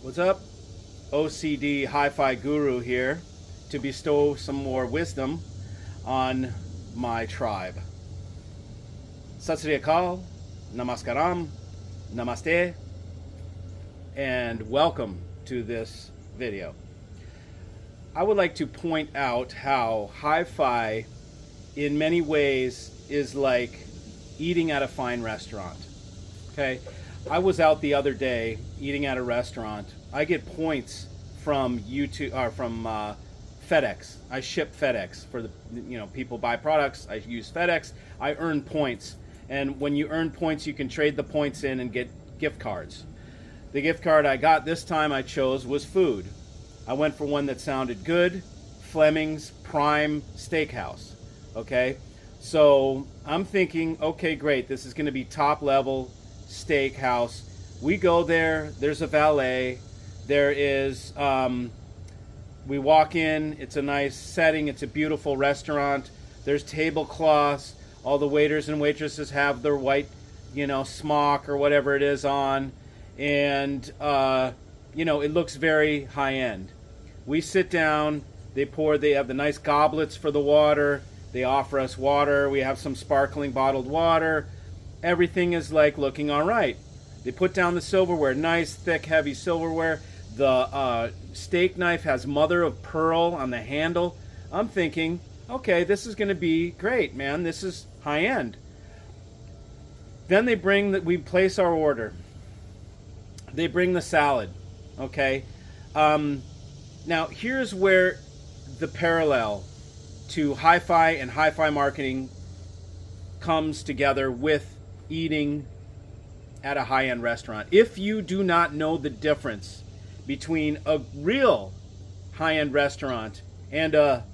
What's up? OCD Hi-Fi Guru here to bestow some more wisdom on my tribe. Sat Sri Akal, Namaskaram, Namaste, and welcome to this video. I would like to point out how hi-fi in many ways is like eating at a fine restaurant. Okay, I was out the other day eating at a restaurant. I get points from YouTube or from FedEx. I ship FedEx for the people buy products. I use FedEx. I earn points, and when you earn points, you can trade the points in and get gift cards. The gift card I got this time I chose was food. I went for one that sounded good, Fleming's Prime Steakhouse. Okay, so I'm thinking, okay, great, this is going to be top level steakhouse. We go there, there's a valet, there is, we walk in, it's a nice setting, it's a beautiful restaurant, there's tablecloths, all the waiters and waitresses have their white, smock or whatever it is on, and, it looks very high-end. We sit down, they have the nice goblets for the water, they offer us water, we have some sparkling bottled water, everything is like looking all right. They put down the silverware, nice, thick, heavy silverware. The steak knife has mother of pearl on the handle. I'm thinking, okay, this is going to be great, man. This is high end. Then we place our order. They bring the salad, okay? Now, here's where the parallel to hi-fi and hi-fi marketing comes together with eating at a high-end restaurant. If you do not know the difference between a real high-end restaurant and a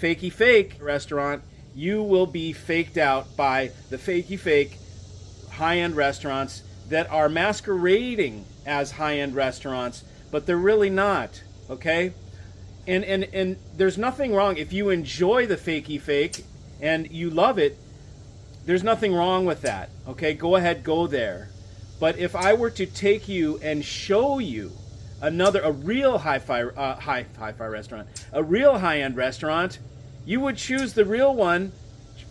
fakey fake restaurant, you will be faked out by the fakey fake high-end restaurants that are masquerading as high-end restaurants, but they're really not, okay? And there's nothing wrong if you enjoy the fakey fake and you love it. There's nothing wrong with that, okay? Go ahead, go there. But if I were to take you and show you a real hi-fi restaurant, a real high-end restaurant, you would choose the real one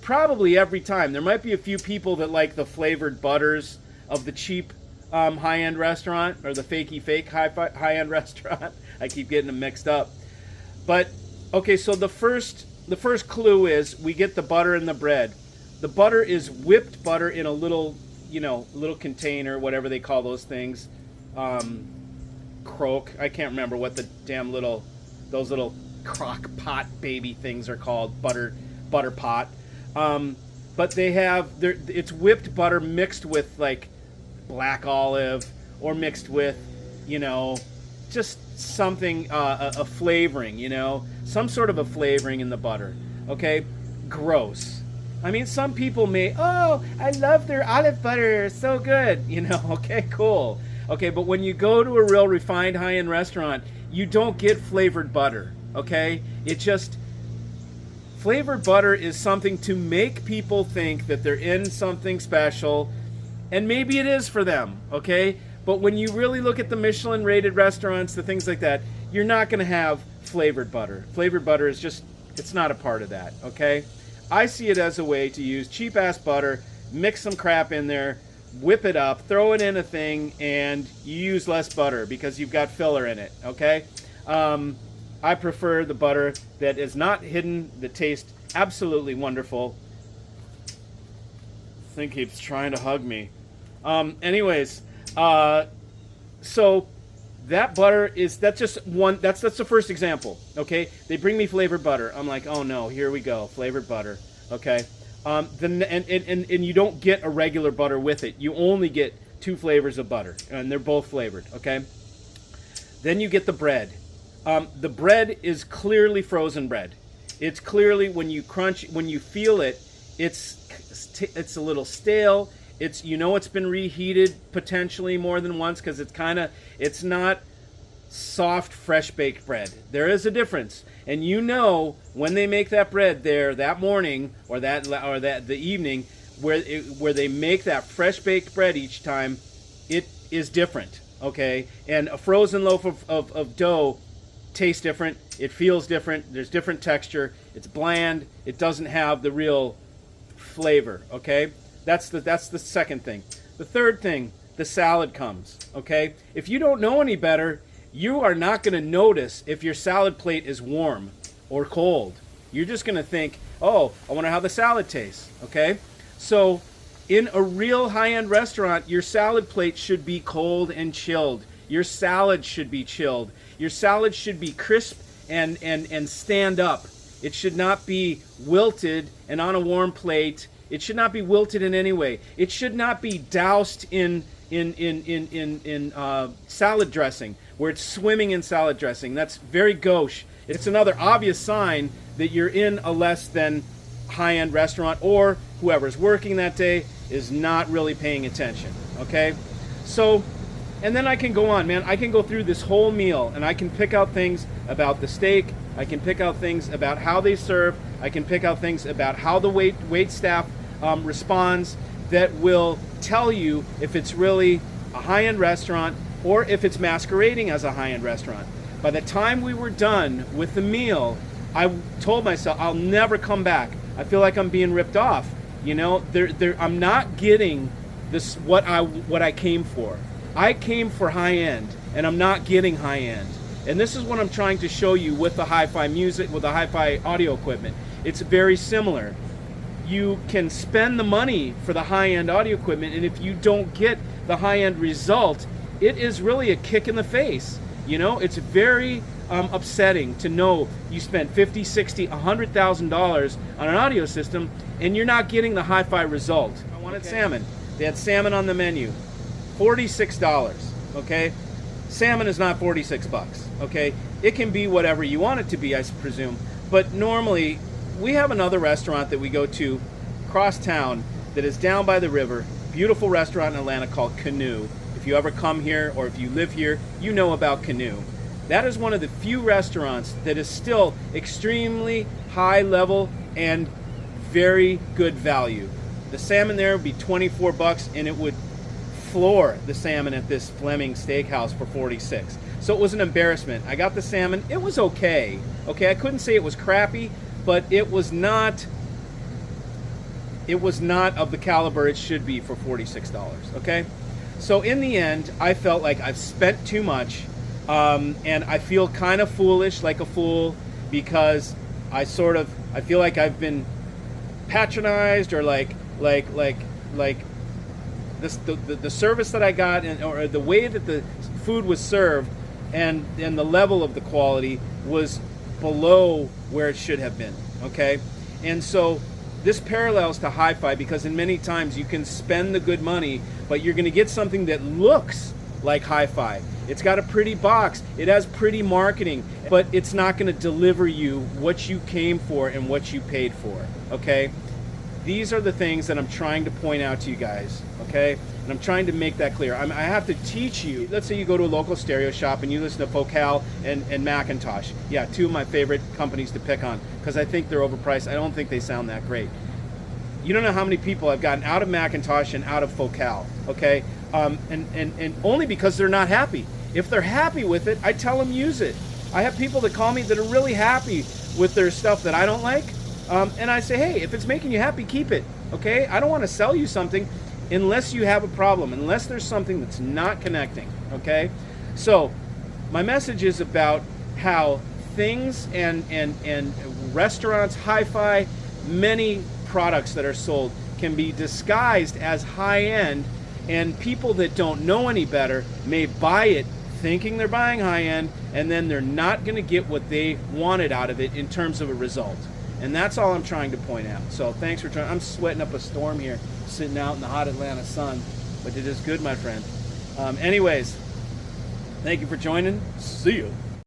probably every time. There might be a few people that like the flavored butters of the cheap high-end restaurant or the fakey fake high-end restaurant. I keep getting them mixed up. But, okay, so the first clue is we get the butter and the bread. The butter is whipped butter in a little, little container, whatever they call those things. Croak. I can't remember what the damn those little crock pot baby things are called. Butter pot. But it's whipped butter mixed with like black olive or mixed with, just something, a flavoring, some sort of a flavoring in the butter. Okay? Gross. I mean, some people may, oh, I love their olive butter, so good, okay, cool. Okay, but when you go to a real refined high-end restaurant, you don't get flavored butter, okay? Flavored butter is something to make people think that they're in something special, and maybe it is for them, okay? But when you really look at the Michelin-rated restaurants, the things like that, you're not going to have flavored butter. Flavored butter is it's not a part of that, okay? I see it as a way to use cheap-ass butter, mix some crap in there, whip it up, throw it in a thing, and you use less butter because you've got filler in it, okay? I prefer the butter that is not hidden, that tastes absolutely wonderful. Thing keeps trying to hug me. Anyways, so that butter that's just one, that's the first example, okay? They bring me flavored butter. I'm like, oh no, here we go, flavored butter, okay? And you don't get a regular butter with it. You only get two flavors of butter, and they're both flavored, okay? Then you get the bread. The bread is clearly frozen bread. It's clearly, when you crunch, when you feel it, it's a little stale. It's, it's been reheated potentially more than once because it's not soft, fresh baked bread. There is a difference. And when they make that bread there that morning or the evening where they make that fresh baked bread each time, it is different. okay? And a frozen loaf of dough tastes different, it feels different, there's different texture, it's bland, it doesn't have the real flavor, okay? That's the second thing. The third thing, the salad comes, okay? If you don't know any better, you are not going to notice if your salad plate is warm or cold. You're just going to think, oh, I wonder how the salad tastes, okay? So in a real high-end restaurant, your salad plate should be cold and chilled. Your salad should be chilled. Your salad should be crisp and stand up. It should not be wilted and on a warm plate. It should not be wilted in any way. It should not be doused in salad dressing, where it's swimming in salad dressing. That's very gauche. It's another obvious sign that you're in a less than high-end restaurant, or whoever's working that day is not really paying attention, okay? So, and then I can go on, man. I can go through this whole meal, and I can pick out things about the steak. I can pick out things about how they serve. I can pick out things about how the wait staff responds that will tell you if it's really a high-end restaurant or if it's masquerading as a high-end restaurant. By the time we were done with the meal, I told myself I'll never come back. I feel like I'm being ripped off. You know, I'm not getting this what I came for. I came for high-end, and I'm not getting high-end. And this is what I'm trying to show you with the hi-fi music, with the hi-fi audio equipment. It's very similar. You can spend the money for the high-end audio equipment, and if you don't get the high-end result, it is really a kick in the face. You know, it's very upsetting to know you spent $50, $60, $100,000 on an audio system and you're not getting the hi-fi result. I wanted salmon. They had salmon on the menu. $46, okay? Salmon is not 46 bucks, okay? It can be whatever you want it to be, I presume. But normally, we have another restaurant that we go to across town that is down by the river. Beautiful restaurant in Atlanta called Canoe. If you ever come here or if you live here, you know about Canoe. That is one of the few restaurants that is still extremely high level and very good value. The salmon there would be 24 bucks and it would floor the salmon at this Fleming Steakhouse for 46. So it was an embarrassment. I got the salmon. It was okay. Okay, I couldn't say it was crappy, but it was not of the caliber it should be for $46, okay? So in the end, I felt like I've spent too much, and I feel kind of foolish, like a fool, because I feel like I've been patronized, or like this, the service that I got, or the way that the food was served, and the level of the quality was below where it should have been, okay? And so this parallels to hi-fi, because in many times you can spend the good money, but you're going to get something that looks like hi-fi. It's got a pretty box, it has pretty marketing, but it's not going to deliver you what you came for and what you paid for, okay? These are the things that I'm trying to point out to you guys, okay? And I'm trying to make that clear. I have to teach you. Let's say you go to a local stereo shop and you listen to Focal and Macintosh. Yeah, two of my favorite companies to pick on, because I think they're overpriced. I don't think they sound that great. You don't know how many people I've gotten out of Macintosh and out of Focal, okay? And only because they're not happy. If they're happy with it, I tell them use it. I have people that call me that are really happy with their stuff that I don't like. And I say, hey, if it's making you happy, keep it, okay? I don't want to sell you something unless you have a problem, unless there's something that's not connecting, okay? So my message is about how things and restaurants, hi-fi, many products that are sold can be disguised as high-end, and people that don't know any better may buy it thinking they're buying high-end, and then they're not going to get what they wanted out of it in terms of a result. And that's all I'm trying to point out. So thanks for trying. I'm sweating up a storm here, sitting out in the hot Atlanta sun, but it is good, my friend. Anyways, thank you for joining. See you.